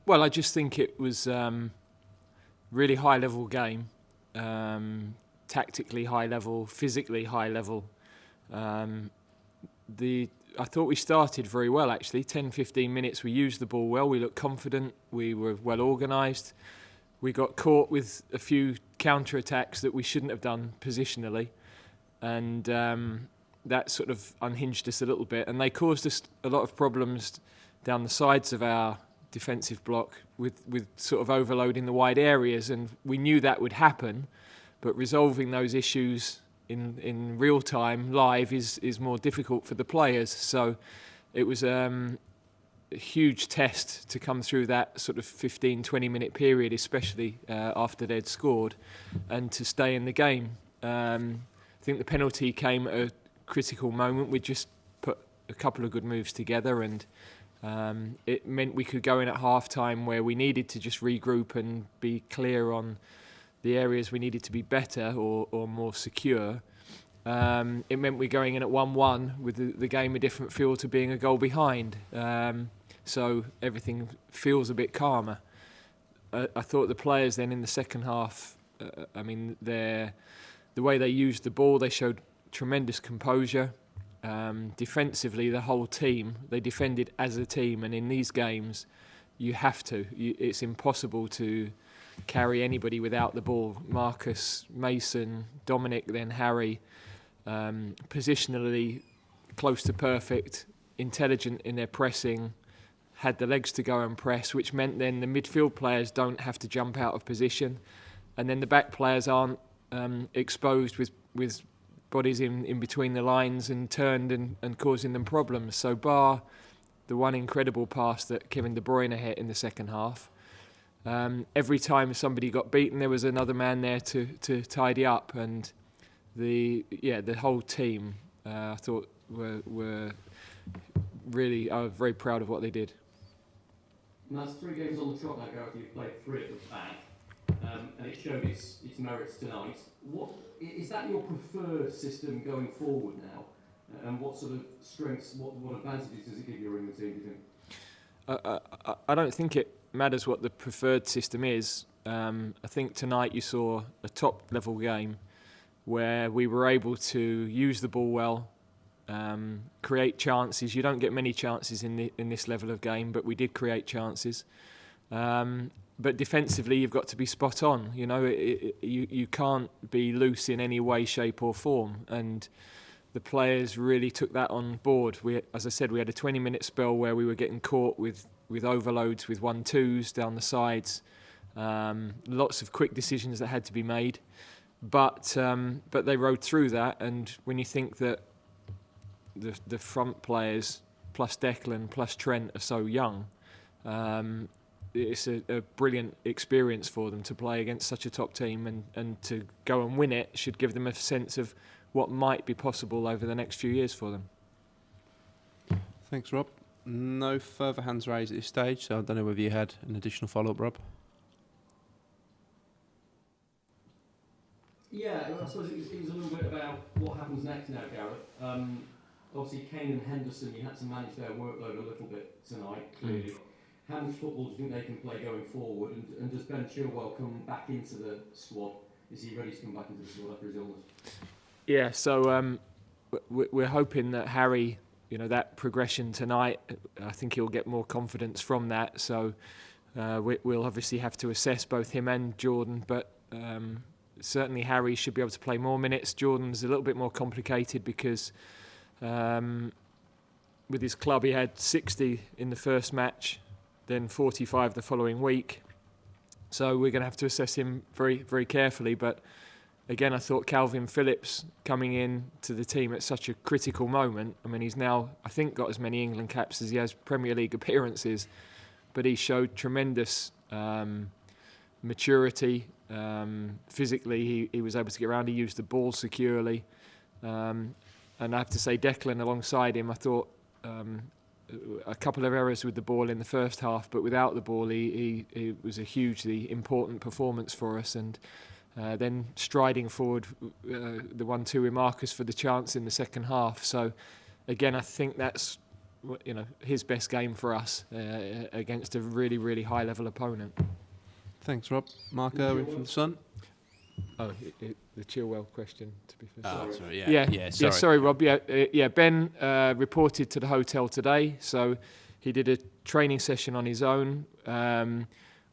Well, I just think it was really high-level game, tactically high level, physically high level. I thought we started very well, actually. 10-15 minutes, we used the ball well, we looked confident, we were well organised. We got caught with a few counter-attacks that we shouldn't have done positionally, and that sort of unhinged us a little bit, and they caused us a lot of problems down the sides of our defensive block with sort of overloading the wide areas, and we knew that would happen, but resolving those issues in real time, live, is more difficult for the players. So it was a huge test to come through that sort of 15-20 minute period, especially after they'd scored, and to stay in the game. I think the penalty came at a critical moment. We just put a couple of good moves together, and it meant we could go in at half-time where we needed to just regroup and be clear on the areas we needed to be better or more secure. It meant we're going in at 1-1 with the game a different feel to being a goal behind. So everything feels a bit calmer. I thought the players then in the second half, the way they used the ball, they showed tremendous composure. Defensively, the whole team, they defended as a team, and in these games, you have to. It's impossible to carry anybody without the ball. Marcus, Mason, Dominic, then Harry, positionally close to perfect, intelligent in their pressing, had the legs to go and press, which meant then the midfield players don't have to jump out of position, and then the back players aren't exposed with bodies in between the lines and turned and causing them problems. So bar the one incredible pass that Kevin De Bruyne hit in the second half, every time somebody got beaten, there was another man there to tidy up, and the whole team, I thought were really, I was very proud of what they did. Now, that's 3 games on the trot now, Gareth. You've played 3 at the back, and it showed its merits tonight. What is that your preferred system going forward now? And what sort of strengths, what advantages does it give your England team, do you think? I don't think it matters what the preferred system is. I think tonight you saw a top-level game where we were able to use the ball well, create chances. You don't get many chances in this level of game, but we did create chances. But defensively, you've got to be spot on. You know, you can't be loose in any way, shape, or form. And the players really took that on board. As I said, we had a 20-minute spell where we were getting caught with overloads, with 1-2s down the sides. Lots of quick decisions that had to be made. But they rode through that. And when you think that the front players, plus Declan, plus Trent, are so young, it's a brilliant experience for them to play against such a top team, and to go and win it should give them a sense of what might be possible over the next few years for them. Thanks, Rob. No further hands raised at this stage, so I don't know whether you had an additional follow-up, Rob. Yeah, I suppose it was a little bit about what happens next now, Gareth. Obviously, Kane and Henderson, you had to manage their workload a little bit tonight, clearly. How much football do you think they can play going forward? And does Ben Chilwell come back into the squad? Is he ready to come back into the squad after his illness? Yeah, so we're hoping that Harry, that progression tonight, I think he'll get more confidence from that. So we'll obviously have to assess both him and Jordan, but certainly Harry should be able to play more minutes. Jordan's a little bit more complicated because with his club he had 60 in the first match, then 45 the following week. So we're going to have to assess him very, very carefully. But again, I thought Calvin Phillips coming in to the team at such a critical moment. I mean, he's now, I think, got as many England caps as he has Premier League appearances. But he showed tremendous maturity. Physically, he was able to get around. He used the ball securely. And I have to say, Declan alongside him, I thought a couple of errors with the ball in the first half, but without the ball, he was a hugely important performance for us. And then striding forward, the 1-2 with Marcus for the chance in the second half. So again, I think that's his best game for us against a really, really high-level opponent. Thanks, Rob. Mark Irwin from The Sun. Oh, the Chilwell question, to be fair. Oh, sorry. Sorry, Rob. Ben reported to the hotel today, so he did a training session on his own.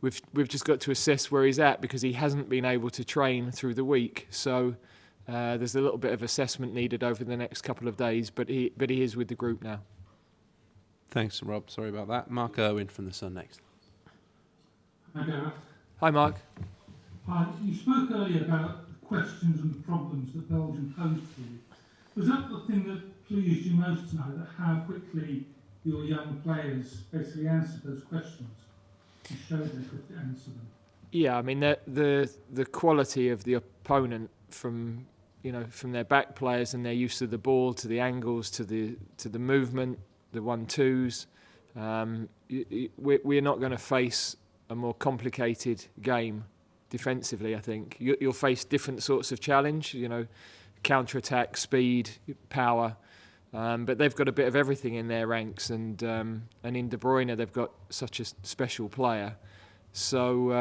We've just got to assess where he's at because he hasn't been able to train through the week. So there's a little bit of assessment needed over the next couple of days, but he is with the group now. Thanks, Rob. Sorry about that. Mark Irwin from The Sun next. Hi, Gareth. Hi, Mark. Hi. You spoke earlier about the questions and problems that Belgium posed to you. Was that the thing that pleased you most tonight, that how quickly your young players basically answered those questions and showed they could answer them? Yeah, I mean the quality of the opponent from their back players and their use of the ball to the angles to the movement, the 1-2s. We're not going to face a more complicated game defensively. I think you'll face different sorts of challenge. Counter-attack, speed, power. But they've got a bit of everything in their ranks, and in De Bruyne they've got such a special player. So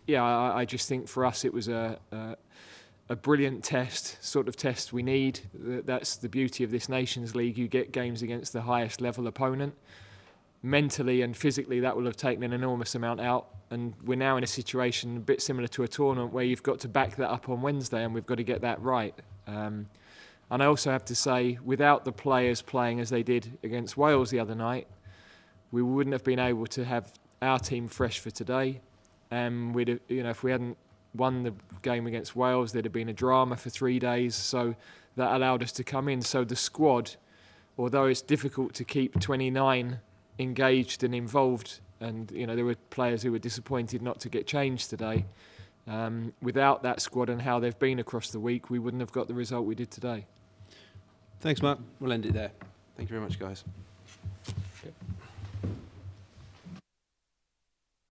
I just think for us it was a brilliant sort of test we need. That's the beauty of this Nations League. You get games against the highest level opponent. Mentally and physically that will have taken an enormous amount out, and we're now in a situation a bit similar to a tournament where you've got to back that up on Wednesday, and we've got to get that right. And I also have to say, without the players playing as they did against Wales the other night, we wouldn't have been able to have our team fresh for today. And if we hadn't won the game against Wales, there'd have been a drama for 3 days. So that allowed us to come in. So the squad, although it's difficult to keep 29 engaged and involved, and there were players who were disappointed not to get changed today. Without that squad and how they've been across the week, we wouldn't have got the result we did today. Thanks, Mark. We'll end it there. Thank you very much, guys. Okay.